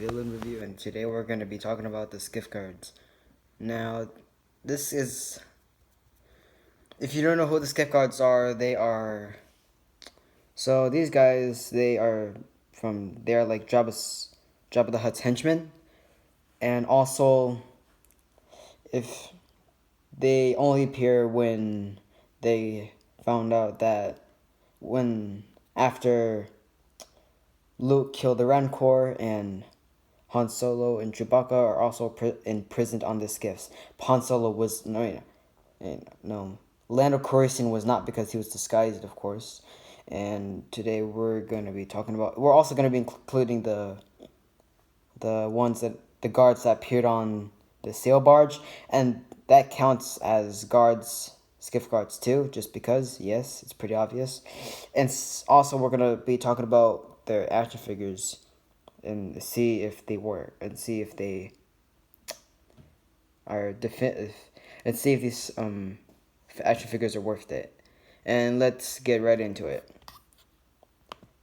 villain review, and today we're going to be talking about the Skiff cards. Now, this is, if you don't know who the Skiff cards are, so these guys, they are like Jabba the Hutt's henchmen, and also, if they only appear when they found out that after Luke killed the Rancor and Han Solo and Chewbacca are also imprisoned on the skiffs. Han Solo was no. Lando Calrissian was not, because he was disguised, of course. And today we're going to be talking about. We're also going to be including the guards that appeared on the sail barge, and that counts as skiff guards too, just because. Yes, it's pretty obvious. And also we're gonna be talking about their action figures and see if they are definitive, and see if these action figures are worth it. And let's get right into it.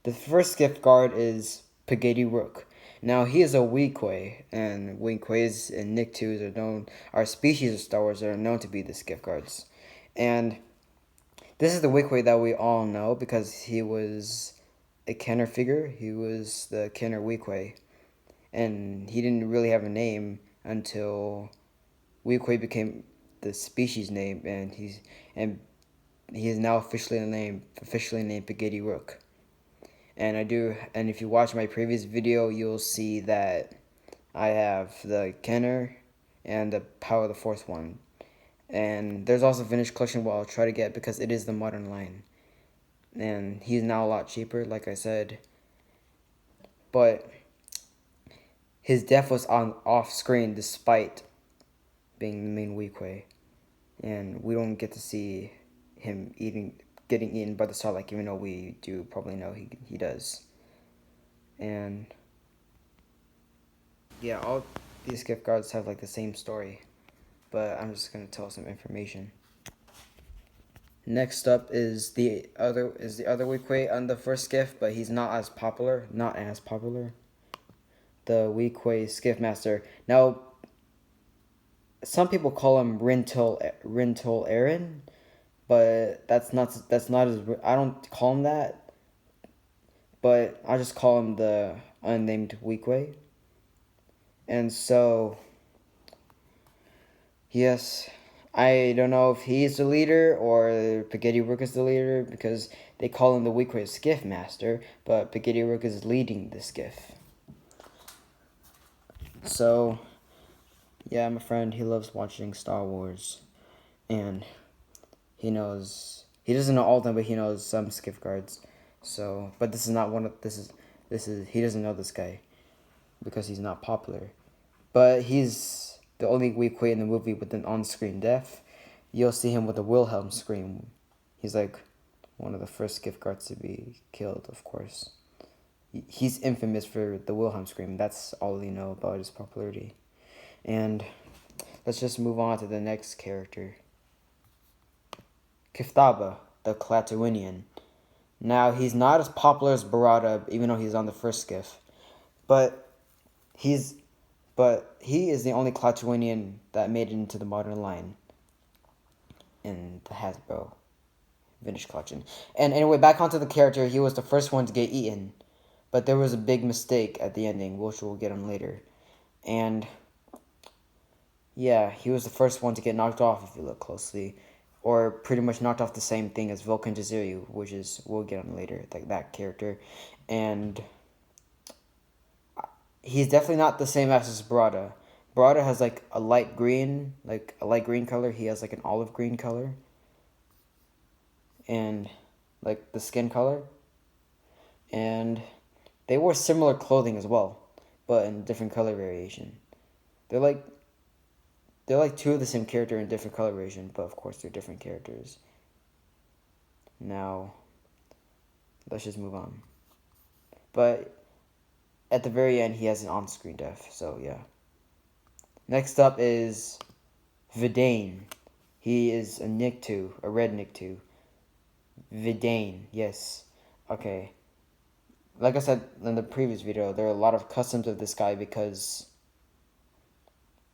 The first skiff guard is Spaghetti Rook. Now he is a Weequay, and Weequays and Nicktoons are species of Star Wars that are known to be the skiff guards. And this is the Weequay that we all know because he was a Kenner figure. He was the Kenner Weequay, and he didn't really have a name until Weequay became the species name, and he is now officially named Spaghetti Rook. And if you watch my previous video, you'll see that I have the Kenner and the Power of the Fourth one. And there's also a vintage collection what I'll try to get, because it is the modern line. And he's now a lot cheaper, like I said. But his death was off screen despite being the main Weequay. And we don't get to see him getting eaten by the Sarlacc, even though we do probably know he does. And yeah, all these gift cards have like the same story, but I'm just gonna tell some information. Next up is the other Weequay on the first skiff, but he's not as popular. The Weequay Skiff Master. Now, some people call him Rintel Aaron, but that's not as, I don't call him that, but I just call him the unnamed Weequay. And so, yes, I don't know if he's the leader or Spaghetti Rook is the leader, because they call him the Weequay Skiff Master, but Spaghetti Rook is leading the skiff. So, yeah, my friend, he loves watching Star Wars, and he doesn't know all of them, but he knows some skiff guards. So, but this is he doesn't know this guy because he's not popular. But he's the only Weequay in the movie with an on-screen death. You'll see him with a Wilhelm scream. He's like one of the first skiff guards to be killed, of course. He's infamous for the Wilhelm scream. That's all we know about his popularity. And let's just move on to the next character. Kiftaba, the Klatooinian. Now, he's not as popular as Barada, even though he's on the first skiff. But he is the only Klatooinian that made it into the modern line in the Hasbro vintage collection. And anyway, back onto the character, he was the first one to get eaten. But there was a big mistake at the ending, which we'll get on later. And yeah, he was the first one to get knocked off, if you look closely. Or pretty much knocked off the same thing as Vulcan Jaziriu, which is, we'll get on later, like that character. And he's definitely not the same as Barada. Barada has like a light green color. He has like an olive green color. And like the skin color. And they wore similar clothing as well, but in different color variation. They're like two of the same character in different color variation, but of course they're different characters. Now, let's just move on. But at the very end, he has an on-screen death, so yeah. Next up is Vidane. He is a Nicktoon, a red Nicktoon. Vidane, yes. Okay. like I said in the previous video, there are a lot of customs of this guy because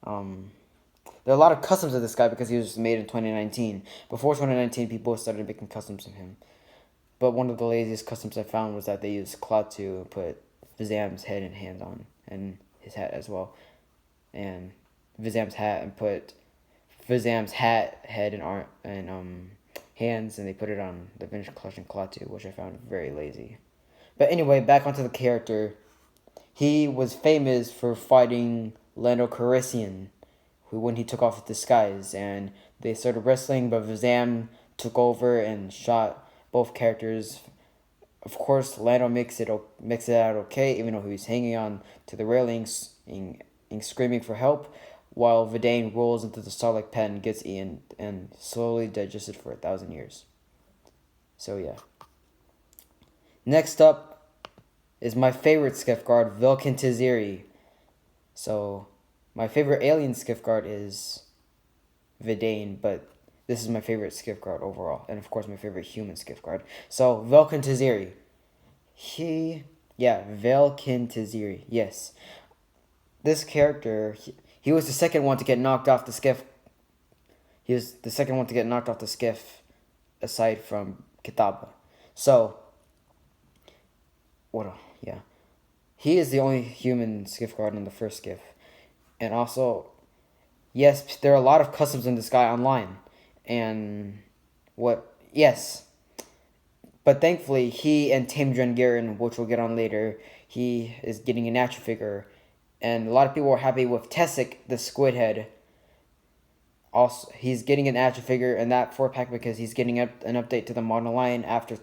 um there are a lot of customs of this guy because he was made in 2019. Before 2019, people started making customs of him. But one of the laziest customs I found was that they used cloth to put Vizam's head and hands on, and his hat as well, and Vizam's hat, and put Vizam's hat, head, and arm, and hands, and they put it on the Vintage Collection cloth too, which I found very lazy. But anyway, back onto the character. He was famous for fighting Lando Calrissian, who when he took off his disguise, and they started wrestling, but Vizam took over and shot both characters. Of course, Lando makes it out okay, even though he was hanging on to the railings and screaming for help, while Vidane rolls into the Sarlacc pit and gets eaten and slowly digested for 1,000 years. So yeah. Next up is my favorite Skiff guard, Vilken Tiziri. So my favorite alien Skiff guard is Vidane, but this is my favorite Skiff guard overall, and of course my favorite human Skiff guard. So Vilken Tiziri. Vilken Tiziri. Yes, this character, he was the second one to get knocked off the Skiff. He was the second one to get knocked off the Skiff, aside from Kitaba. So, yeah, he is the only human Skiff guard on the first Skiff, and also, yes, there are a lot of customs in this guy online, and yes. But thankfully, he and Tim Drengarin, which we'll get on later, he is getting an action figure. And a lot of people are happy with Tessic, the squid head. Also, he's getting an action figure in that 4-pack because he's getting an update to the model line after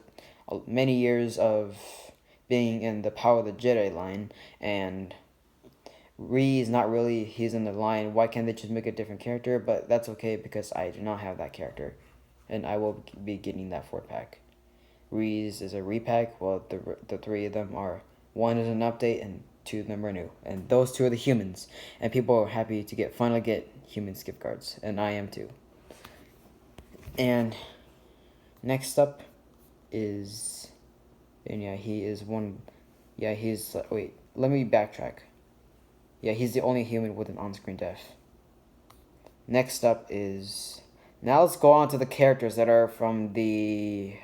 many years of being in the Power of the Jedi line. And Ree is not really, he's in the line. Why can't they just make a different character? But that's okay because I do not have that character. And I will be getting that 4-pack. Reese is a repack, while the three of them are, one is an update and two of them are new. And those two are the humans. And people are happy to finally get human Skiff guards. And I am too. And next up is, and yeah, he is one, yeah, he's, wait, let me backtrack. Yeah, he's the only human with an on-screen death. Next up is, now let's go on to the characters that are from the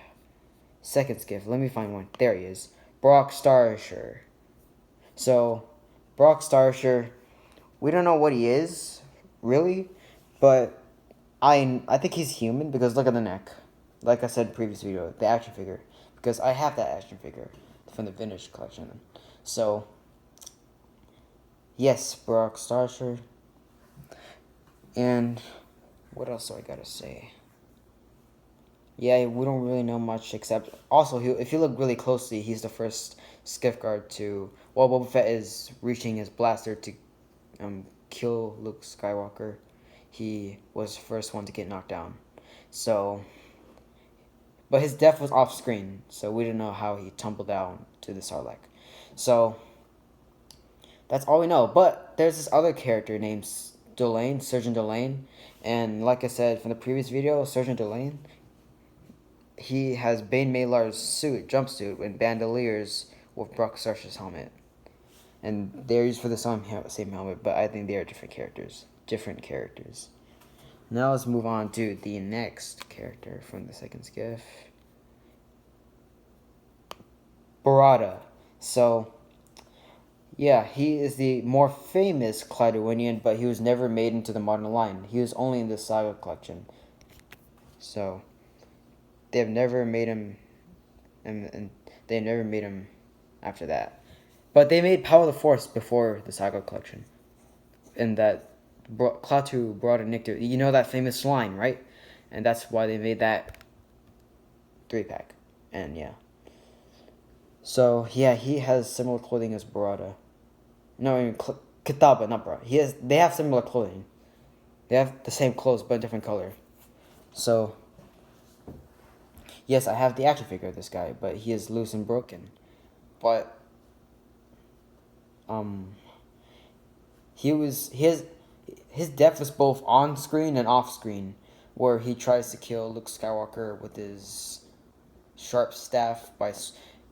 second Skiff. Let me find one. There he is. Brock Starsher. So, Brock Starsher, we don't know what he is, really, but I think he's human because look at the neck. Like I said in the previous video, the action figure. Because I have that action figure from the Vintage Collection. So, yes, Brock Starsher. And what else do I gotta say? Yeah, we don't really know much except also if you look really closely, he's the first Skiff guard to, while Boba Fett is reaching his blaster to kill Luke Skywalker, he was the first one to get knocked down. So, but his death was off screen, so we didn't know how he tumbled down to the Sarlacc. So that's all we know. But there's this other character named Delane, Surgeon Delane, and like I said from the previous video, Surgeon Delane, he has Bane Malar's jumpsuit, and bandoliers with Brock Starsher's helmet. And they're used for the same helmet, but I think they are different characters. Now let's move on to the next character from the second Skiff. Barada. So, yeah, he is the more famous Clydowinian, but he was never made into the modern line. He was only in the Saga collection. So, they have never made him, and they never made him after that. But they made Power of the Force before the Saga collection. And that Klaatu brought a Nicto. You know that famous line, right? And that's why they made that 3-pack. And yeah. So, yeah, he has similar clothing as Barada. No, I mean, Kitaba, not Barada. They have similar clothing. They have the same clothes, but a different color. So, yes, I have the action figure of this guy, but he is loose and broken. But, his death was both on screen and off screen, where he tries to kill Luke Skywalker with his sharp staff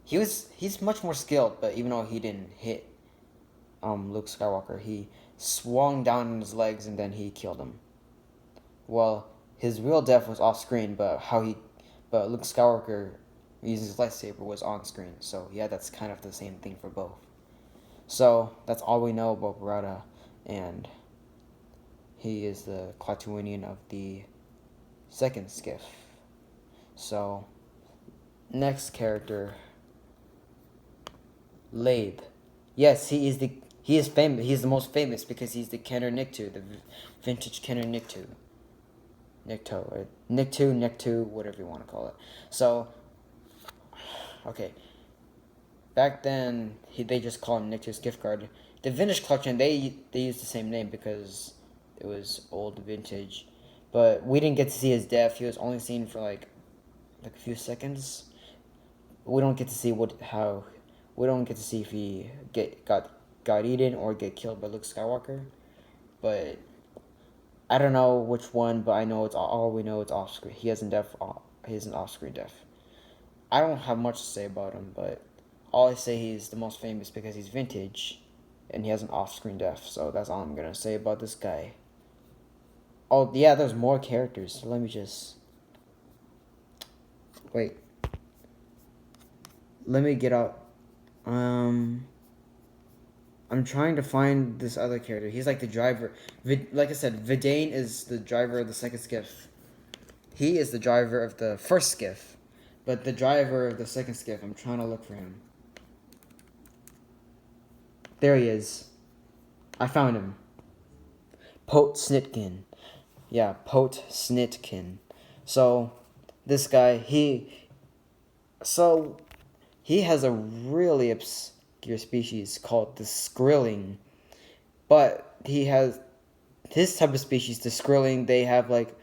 he's much more skilled, but even though he didn't hit Luke Skywalker, he swung down on his legs and then he killed him. Well, his real death was off screen, but Luke Skywalker using his lightsaber was on screen. So yeah, that's kind of the same thing for both. So that's all we know about Barada, and he is the Klatooinian of the second Skiff. So next character, Labe. Yes, he is famous. He's the most famous because he's the Kenner Nikto, the vintage Kenner Nikto. Nikto, whatever you want to call it. So, okay. Back then, they just called him Nikto's gift card. The vintage collection, they used the same name because it was old vintage. But we didn't get to see his death. He was only seen for like a few seconds. We don't get to see we don't get to see if he got eaten or get killed by Luke Skywalker. But I don't know which one, but I know it's all we know. It's off screen. He has an off screen death. I don't have much to say about him, but all I say he's the most famous because he's vintage, and he has an off screen death. So that's all I'm gonna say about this guy. Oh yeah, there's more characters. So let me just wait. Let me get out. I'm trying to find this other character. He's like the driver. Like I said, Vidane is the driver of the second skiff. He is the driver of the first skiff. But the driver of the second skiff, I'm trying to look for him. There he is. I found him. Pote Snitkin. Yeah, Pote Snitkin. So, this guy, he has a really obscure species called the Skrilling. But he has his type of species, the Skrilling, they have like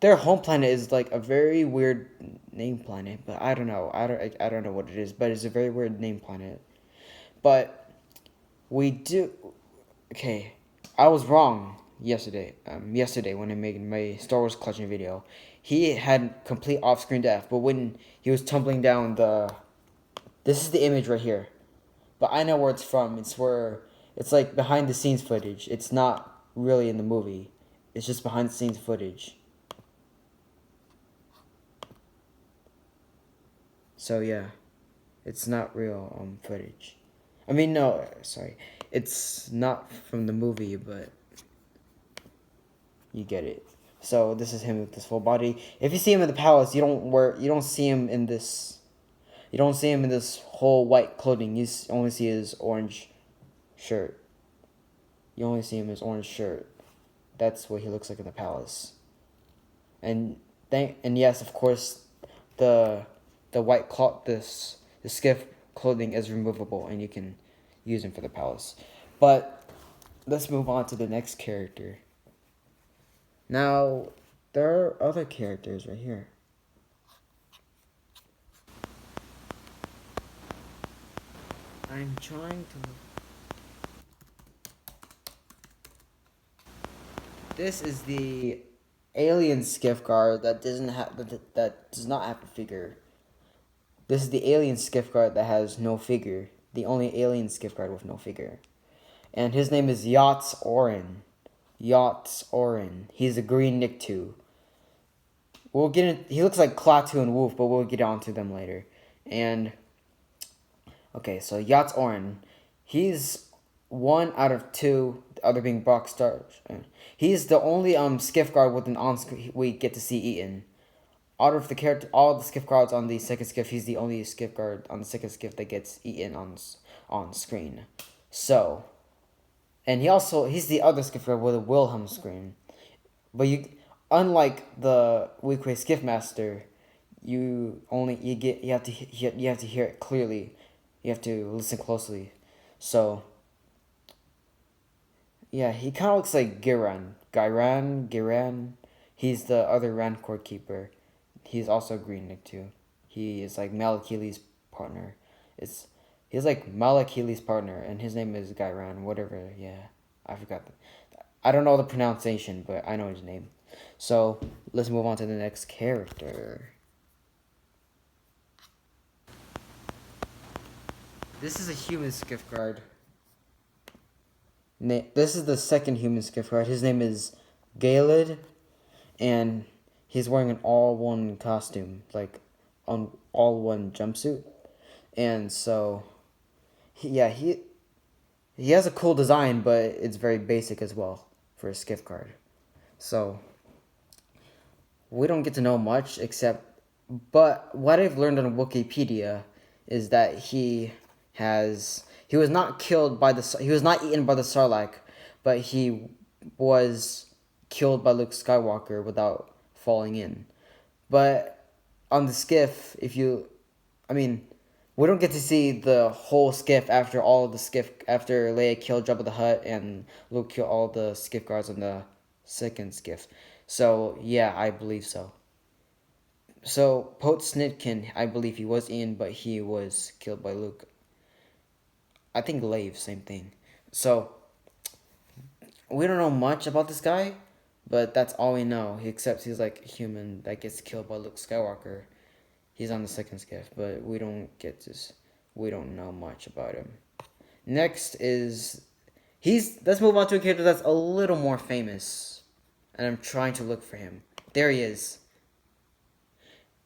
their home planet is like a very weird name planet, but I don't know. I don't know what it is, but it's a very weird name planet. But we do okay. I was wrong yesterday. Yesterday when I made my Star Wars collection video, he had complete off-screen death. But when he was tumbling down this is the image right here. But I know where it's from. It's like behind the scenes footage. It's not really in the movie. It's just behind the scenes footage. So yeah, it's not real footage. I mean no, sorry. It's not from the movie, but you get it. So this is him with this full body. If you see him in the palace, you don't see him in this whole white clothing. You only see his orange shirt. You only see him in his orange shirt. That's what he looks like in the palace. And yes, of course, the white cloth the skiff clothing is removable and you can use him for the palace. But let's move on to the next character. Now, there are other characters right here. I'm trying to. This is the alien skiff guard that does not have a figure. This is the alien skiff guard that has no figure. The only alien skiff guard with no figure. And his name is Yachts Orin. Yachts Orin. He's a green Nikto. We'll get in, he looks like Klaatu and Wolf, but we'll get onto them later. And okay, so Yachts Orin. He's one out of two, the other being Brock Star. He's the only skiff guard with an on-screen we get to see eaten. Out of all the skiff guards on the second skiff, he's the only skiff guard on the second skiff that gets eaten on screen. So, and he's the other skiff guard with a Wilhelm screen. But unlike the Weequay Skiff Master, you have to hear it clearly. You have to listen closely. So, yeah, he kind of looks like Giran. He's the other Rancor keeper. He's also green Nikto. He is like Malakili's partner. He's like Malakili's partner, and his name is Giran. Whatever. Yeah, I forgot. I don't know the pronunciation, but I know his name. So let's move on to the next character. This is a human Skiff guard. This is the second human Skiff guard. His name is Galed, and he's wearing an all-one costume, like on all-one jumpsuit. And so, he has a cool design, but it's very basic as well for a Skiff guard. So we don't get to know much except, but what I've learned on Wikipedia is that he was not killed by he was not eaten by the Sarlacc, but he was killed by Luke Skywalker without falling in. But on the Skiff, I mean, we don't get to see the whole Skiff after after Leia killed Jabba the Hutt and Luke killed all the Skiff guards on the second Skiff. So yeah, I believe so. So Pote Snitkin, I believe he was in, but he was killed by Luke. I think Lave, same thing. So we don't know much about this guy, but that's all we know. Except he's like a human that gets killed by Luke Skywalker. He's on the second Skiff, but we don't know much about him. Next is let's move on to a character that's a little more famous. And I'm trying to look for him. There he is.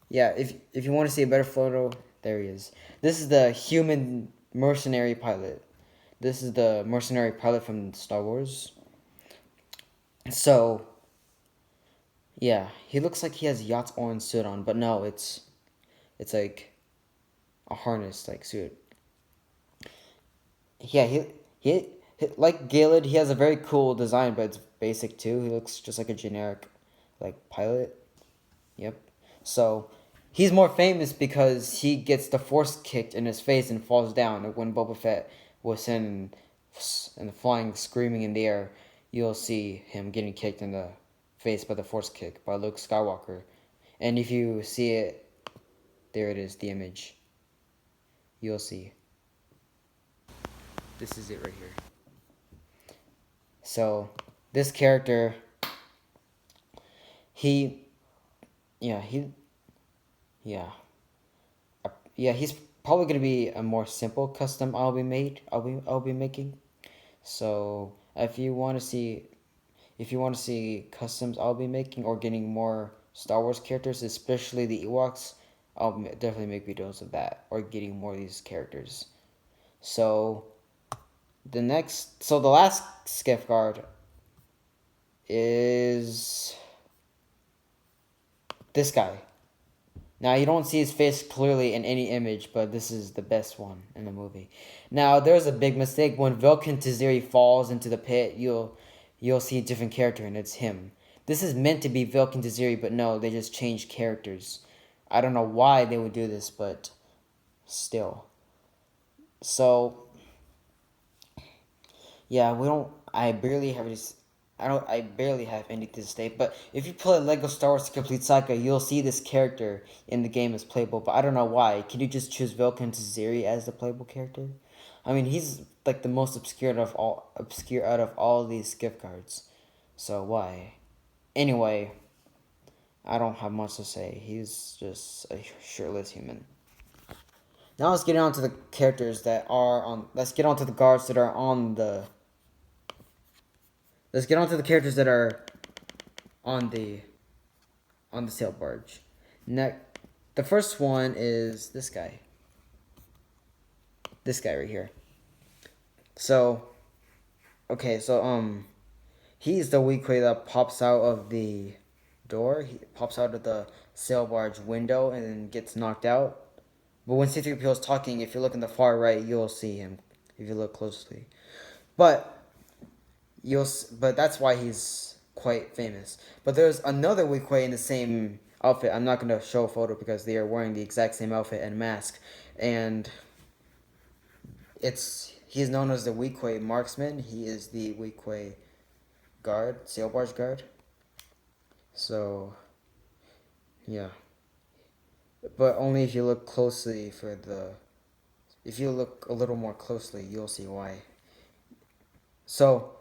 Yeah, if you want to see a better photo, there he is. This is the human mercenary pilot. This is the mercenary pilot from Star Wars. So, yeah, he looks like he has yacht's orange suit on, but no, it's like a harness like suit. Yeah, he like Galed, he has a very cool design, but it's basic too. He looks just like a generic like pilot. Yep. So he's more famous because he gets the force kicked in his face and falls down. Like when Boba Fett was in and flying, screaming in the air, you'll see him getting kicked in the face by the force kick by Luke Skywalker. And if you see it, there it is, the image. You'll see. This is it right here. So this character, he, yeah, he's probably gonna be a more simple custom I'll be making. So if you want to see customs I'll be making or getting more Star Wars characters, especially the Ewoks, I'll definitely make videos of that or getting more of these characters. So the last Skiff guard is this guy. Now, you don't see his face clearly in any image, but this is the best one in the movie. Now, there's a big mistake. When Velkin Taziri falls into the pit, you'll see a different character, and it's him. This is meant to be Velkin Taziri, but no, they just changed characters. I don't know why they would do this, but still. So, yeah, I barely have anything to say, but if you play Lego Star Wars Complete Saga, you'll see this character in the game as playable, but I don't know why. Can you just choose Velkin Taziri as the playable character? I mean, he's like the most obscure out of all these gift cards. So why? Anyway, I don't have much to say. He's just a shirtless human. Now let's get on to the characters that are on. Let's get on to the guards that are on the. Let's get on to the characters that are on the sail barge. Next, the first one is this guy. This guy right here. So, okay, so he's the Weequay that pops out of the door. He pops out of the sail barge window and then gets knocked out. But when C-3PO is talking, if you look in the far right, you'll see him if you look closely. But that's why he's quite famous. But there's another Weequay in the same outfit. I'm not going to show a photo because they are wearing the exact same outfit and mask. And he's known as the Weequay marksman. He is the Weequay guard, sail barge guard. So, yeah. But only if you look closely if you look a little more closely, you'll see why. So,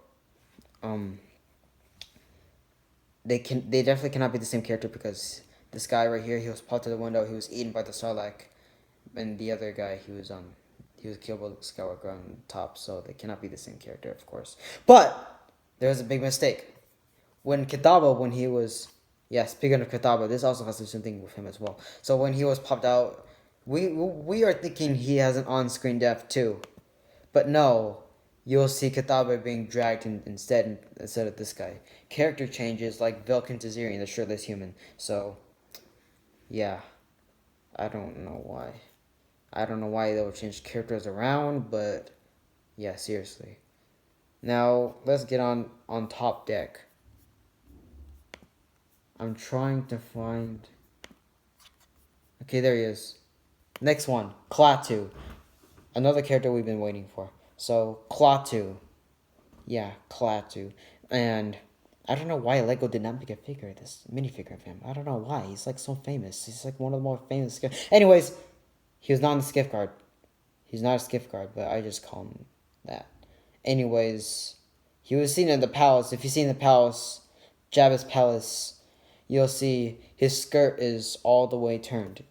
they definitely cannot be the same character because this guy right here, he was popped to the window, he was eaten by the Sarlacc, and the other guy, he was He was killed by Luke Skywalker on top, so they cannot be the same character, of course. But there was a big mistake. When Kitaba, when he was, yeah, speaking of Kitaba, this also has something with him as well. So when he was popped out, we are thinking he has an on-screen death too, but no, you'll see Kitaba being dragged instead of this guy. Character changes like Velkin Tazirian, the shirtless human. So yeah, I don't know why. I don't know why they'll change characters around, but yeah, seriously. Now let's get on top deck. I'm trying to find. Okay, there he is. Next one, Klaatu. Another character we've been waiting for. So, Klaatu. Yeah, Klaatu. And I don't know why Lego did not make a figure, this minifigure of him. I don't know why. He's like so famous. He's like one of the more famous. Anyways, he was not in the Skiff Guard. He's not a Skiff Guard, but I just call him that. Anyways, he was seen in the palace. If you see in the palace, Jabba's palace, you'll see his skirt is all the way turned.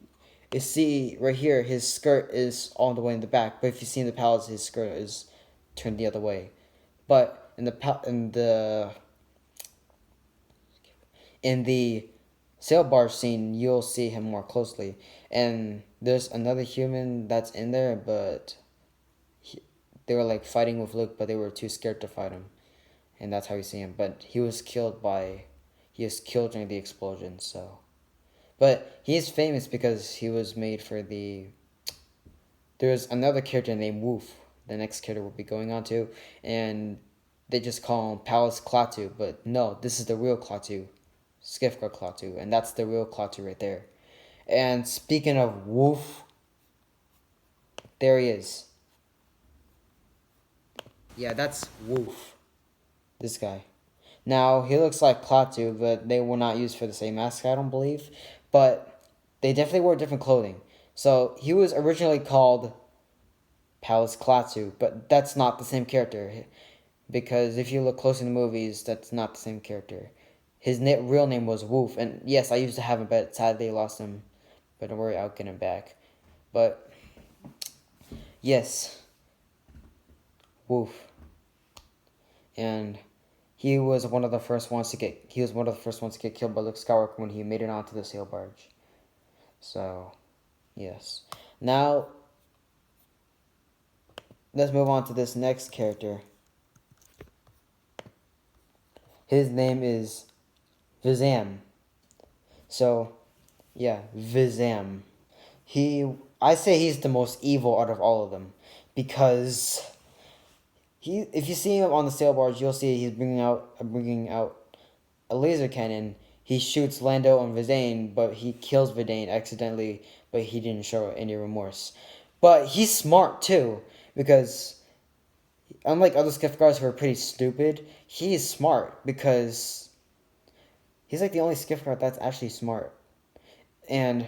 You see right here, his skirt is all the way in the back. But if you see in the palace, his skirt is turned the other way. But in the sail barge scene, you'll see him more closely. And there's another human that's in there, but they were like fighting with Luke, but they were too scared to fight him, and that's how you see him. But he was killed during the explosion. So, but he's famous because he was made for the. There's another character named Woof. The next character we'll be going on to, and they just call him Palace Klaatu, but no, this is the real Klaatu, Skiffguard Klaatu, and that's the real Klaatu right there. And speaking of Woof, there he is. Yeah, that's Woof. This guy. Now, he looks like Klaatu, but they were not used for the same mask, I don't believe. But they definitely wore different clothing. So, he was originally called Palace Klaatu, but that's not the same character. Because if you look close in the movies, that's not the same character. His real name was Woof, and yes, I used to have him, but sadly I lost him. But don't worry, I'll get him back. But, yes, Woof. And he was one of the first ones to get killed by Luke Skywalker when he made it onto the sail barge. So, yes. Now, let's move on to this next character. His name is Vizam. So, yeah, Vizam. I say he's the most evil out of all of them, because if you see him on the sail barge, you'll see he's bringing out a laser cannon. He shoots Lando and Vidane, but he kills Vidane accidentally, but he didn't show any remorse. But he's smart too, because unlike other Skiff Guards who are pretty stupid, he's smart because he's like the only Skiff Guard that's actually smart. And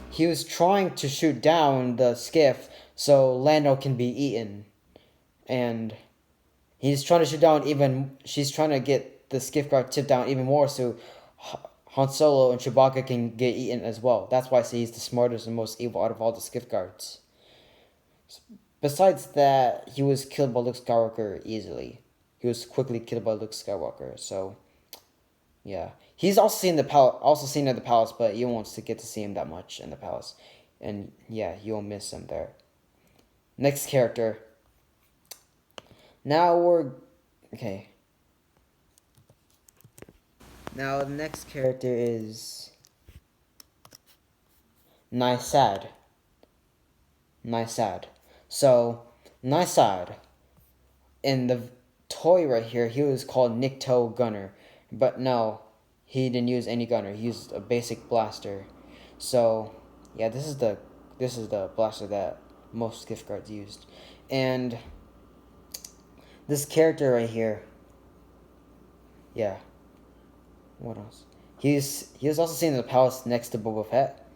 he was trying to shoot down the skiff so Lando can be eaten. And she's trying to get the skiff guard tipped down even more so Han Solo and Chewbacca can get eaten as well. That's why I say he's the smartest and most evil out of all the skiff guards. Besides that, he was killed by Luke Skywalker easily. He was quickly killed by Luke Skywalker, so yeah. He's also seen at the palace, but you won't get to see him that much in the palace. And yeah, you'll miss him there. Next character. Okay. Now the next character is Nysad. So, Nysad, in the toy right here, he was called Nikto Gunner. But no, he didn't use any gunner. He used a basic blaster. So, yeah, this is the blaster that most Skiff Guards used. And this character right here, yeah. What else? He was also seen in the palace next to Boba Fett.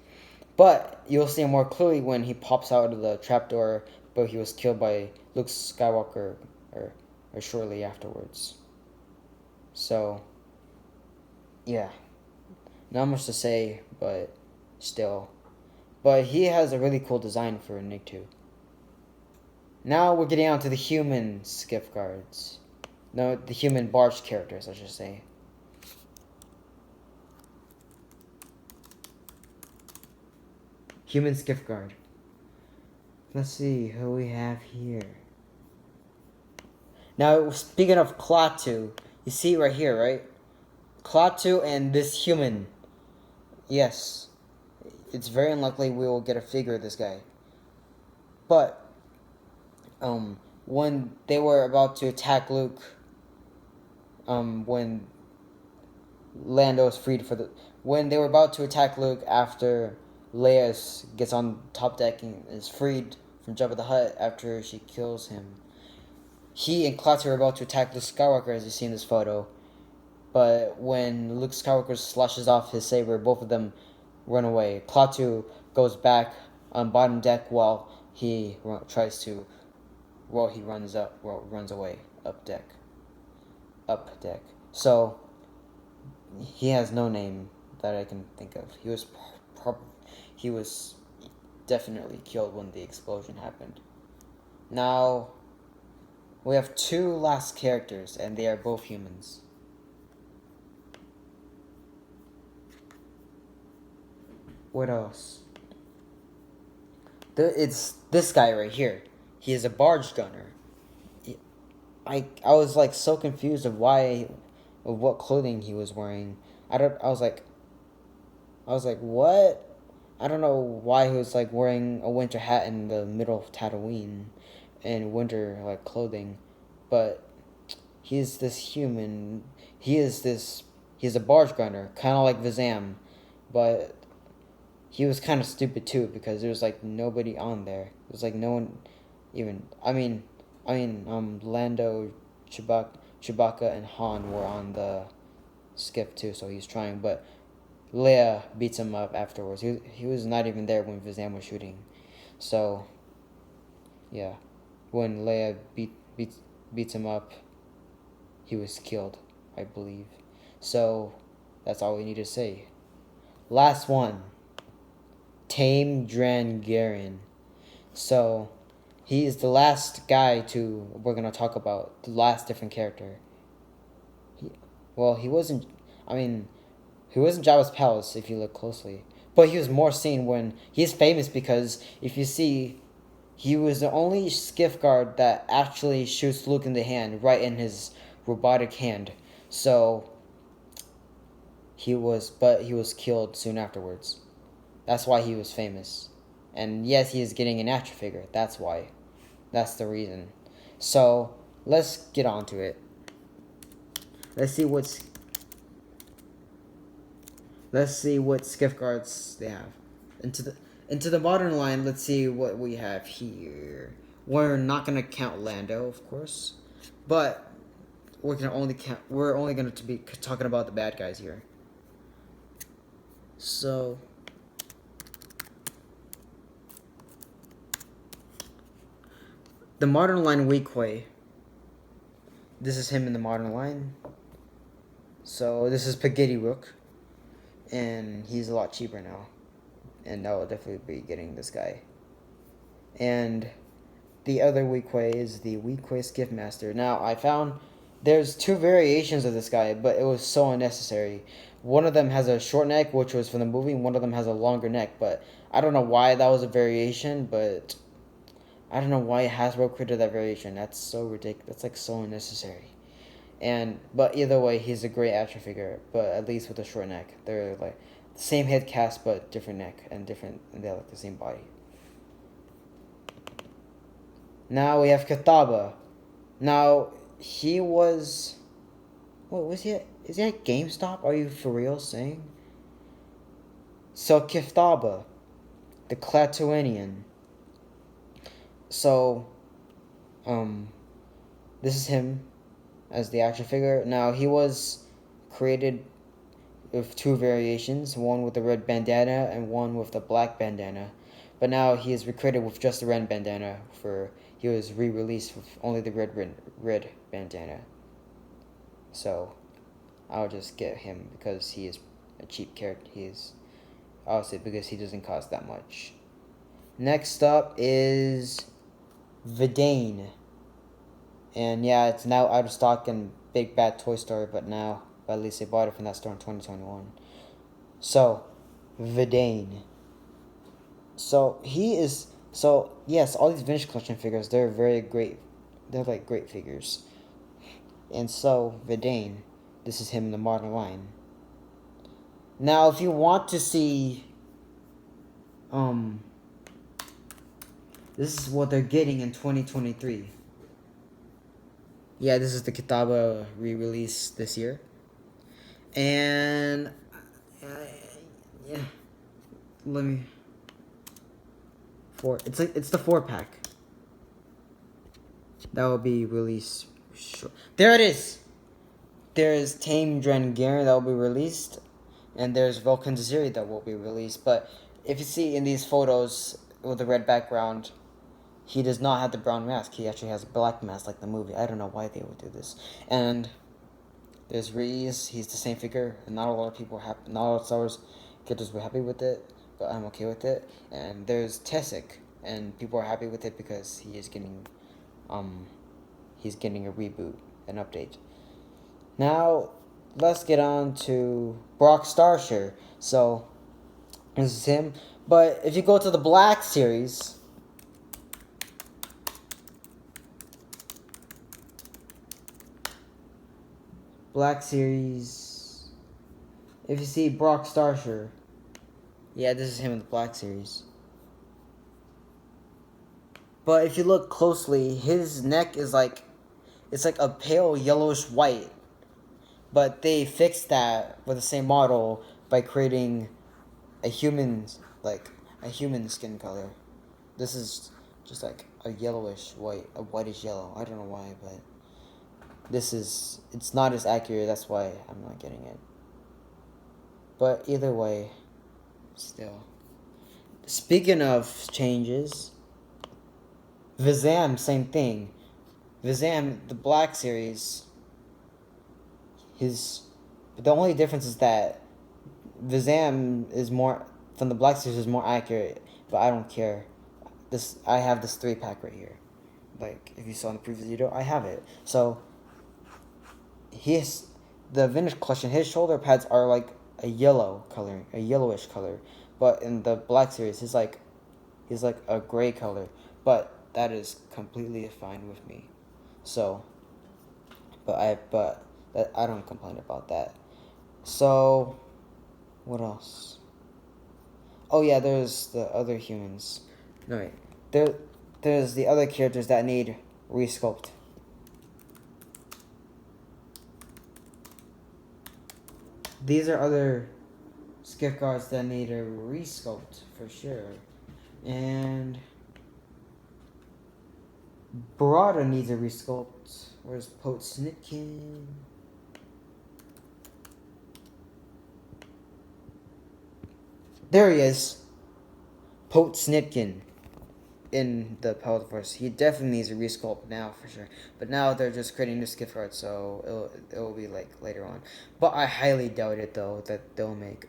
But you'll see him more clearly when he pops out of the trapdoor, but he was killed by Luke Skywalker or shortly afterwards. So, yeah. Not much to say, but still. But he has a really cool design for Nick too. Now we're getting on to the human Skiff guards. No, the human barge characters, I should say. Human Skiff guard. Let's see who we have here. Now, speaking of Klaatu, you see right here, right? Klaatu and this human. Yes. It's very unlikely we will get a figure of this guy. But, when they were about to attack Luke, when Lando is freed for the... When they were about to attack Luke after Leia gets on top deck and is freed from Jabba the Hutt after she kills him, he and Klaatu are about to attack Luke Skywalker, as you see in this photo. But when Luke Skywalker slashes off his saber, both of them run away. Klaatu goes back on bottom deck while he runs away up deck. So he has no name that I can think of. He was definitely killed when the explosion happened. Now we have two last characters, and they are both humans. What else? It's this guy right here. He is a barge gunner. I was like so confused of what clothing he was wearing. I was like, what? I don't know why he was like wearing a winter hat in the middle of Tatooine, and winter like clothing, but he's this human. He's a barge gunner, kind of like Vizam, but he was kind of stupid too because there was like nobody on there. There was like no one, even. Lando, Chewbacca, and Han were on the Skiff too, so he's trying, but Leia beats him up afterwards. He was not even there when Vizam was shooting, so yeah, when Leia beats him up, he was killed, I believe. So that's all we need to say. Last one. Tame Dran-Garen. So he is the last guy we're gonna talk about, the last different character. He wasn't Jabba's palace if you look closely, but he was more seen when he's famous because if you see, he was the only Skiff guard that actually shoots Luke in the hand, right in his robotic hand. So he was killed soon afterwards. That's why he was famous. And yes, he is getting an action figure. That's why. That's the reason. So, let's get on to it. Let's see what Skiff guards they have. Into the modern line, let's see what we have here. We're not gonna count Lando, of course, but we're only going to be talking about the bad guys here. So the modern line Weequay. This is him in the modern line. So this is Spaghetti Rook, and he's a lot cheaper now, and I will definitely be getting this guy. And the other Weequay is the Weequay Skiff Master. Now I found there's two variations of this guy, but it was so unnecessary. One of them has a short neck, which was from the movie, and one of them has a longer neck, but I don't know why that was a variation, but I don't know why Hasbro created that variation. That's so ridiculous. That's like so unnecessary. But either way, he's a great action figure, but at least with a short neck. They're like the same head cast, but different neck and they have like the same body. Now we have Kathaba. Now he was. What was he? Is he at GameStop? Are you for real saying? So Kathaba, the Klaatuanian. So, this is him as the action figure. Now, he was created with two variations, one with the red bandana and one with the black bandana. But now he is recreated with just the red bandana he was re-released with only the red bandana. So, I'll just get him because he is a cheap character. I'll say because he doesn't cost that much. Next up is Vidane. And yeah, it's now out of stock in Big Bad Toy Store, but at least they bought it from that store in 2021. So, Vidane. So yes, all these vintage collection figures, they're very great. They're like great figures. And so, Vidane, this is him in the modern line. Now, if you want to see, this is what they're getting in 2023. Yeah, this is the Kitaba re-release this year. And, yeah, let me, it's the 4-pack. That will be released. There it is! There's Tame Drengaren that will be released. And there's Vulcan Ziri that will be released. But if you see in these photos with the red background, he does not have the brown mask. He actually has a black mask like the movie. I don't know why they would do this. And there's Reese. He's the same figure. And not a lot of people are happy. Not a lot of Star Wars characters were happy with it. But I'm okay with it. And there's Tessic. And people are happy with it because he is getting he's getting a reboot, an update. Now, let's get on to Brock Starsher. So, this is him. But if you go to the Black Series, if you see Brock Starsher, yeah, this is him in the Black Series. But if you look closely, his neck is like, it's like a pale yellowish white. But they fixed that with the same model by creating a human skin color. This is just like a yellowish white, a whitish yellow. I don't know why, but it's not as accurate. That's why I'm not getting it. But either way, still. Speaking of changes, Vizam, same thing. Vizam, the Black Series, the only difference is that Vizam is more, from the Black Series, is more accurate, but I don't care. I have this 3-pack right here. Like, if you saw in the previous video, I have it. So, the vintage collection, his shoulder pads are like a yellowish color. But in the Black Series, he's like a gray color. But that is completely fine with me. So, I don't complain about that. So, what else? Oh yeah, there's the other humans. No wait, there's the other characters that need resculpt. These are other Skiff guards that need a resculpt for sure. And Barada needs a resculpt. Where's Pote Snitkin? There he is. Pote Snitkin in the Peltiverse. He definitely needs a resculpt now for sure. But now they're just creating new Skiff guards, so it'll be like later on. But I highly doubt it though that they'll make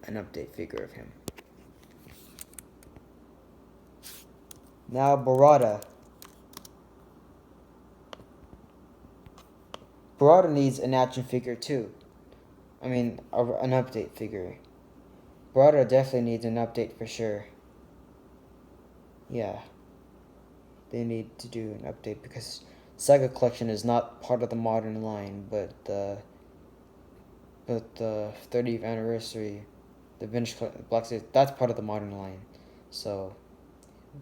an update figure of him. Now Barada. Barada needs an action figure too. I mean, an update figure. Barada definitely needs an update for sure. Yeah. They need to do an update because Saga Collection is not part of the modern line, but the 30th anniversary, the vintage Black Series, that's part of the modern line. So,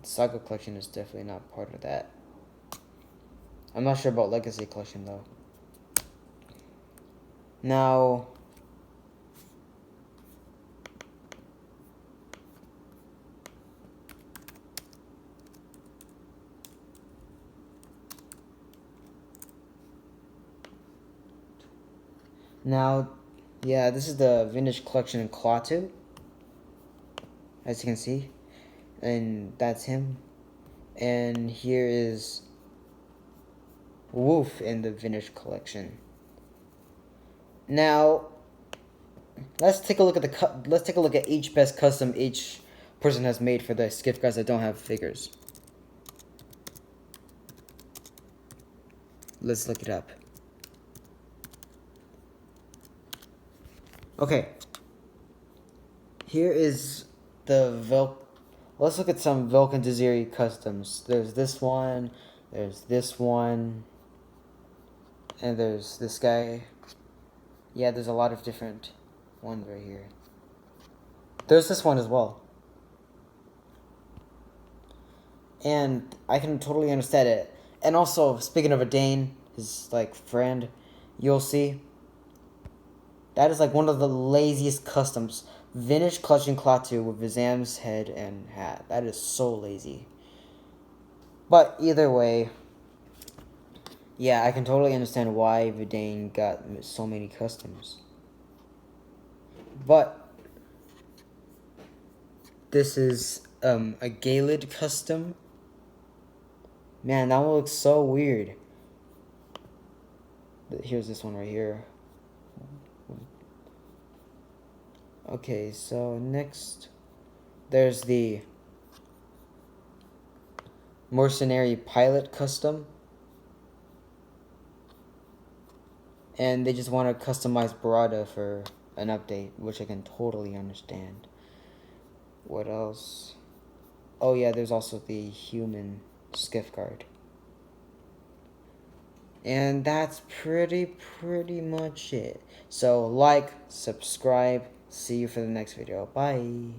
Saga Collection is definitely not part of that. I'm not sure about Legacy Collection though. Now, yeah, this is the vintage collection in Klaatu, as you can see, and that's him. And here is Wolf in the vintage collection. Now, let's take a look at each best custom each person has made for the Skiff guys that don't have figures. let's look it up. Okay. Here is the let's look at some Vulcan Desiri customs. There's this one, and there's this guy. Yeah, there's a lot of different ones right here. There's this one as well. And I can totally understand it. And also, speaking of a Dane, his like friend, you'll see. That is like one of the laziest customs. Vintage clutching Klaatu with Vizam's head and hat. That is so lazy. But either way, yeah, I can totally understand why Vidane got so many customs. But this is a Galid custom. Man, that one looks so weird. Here's this one right here. Okay, so next there's the Mercenary Pilot custom. And they just want to customize Barada for an update, which I can totally understand. What else? Oh yeah, there's also the human Skiff guard. And that's pretty much it. So like, subscribe, see you for the next video. Bye.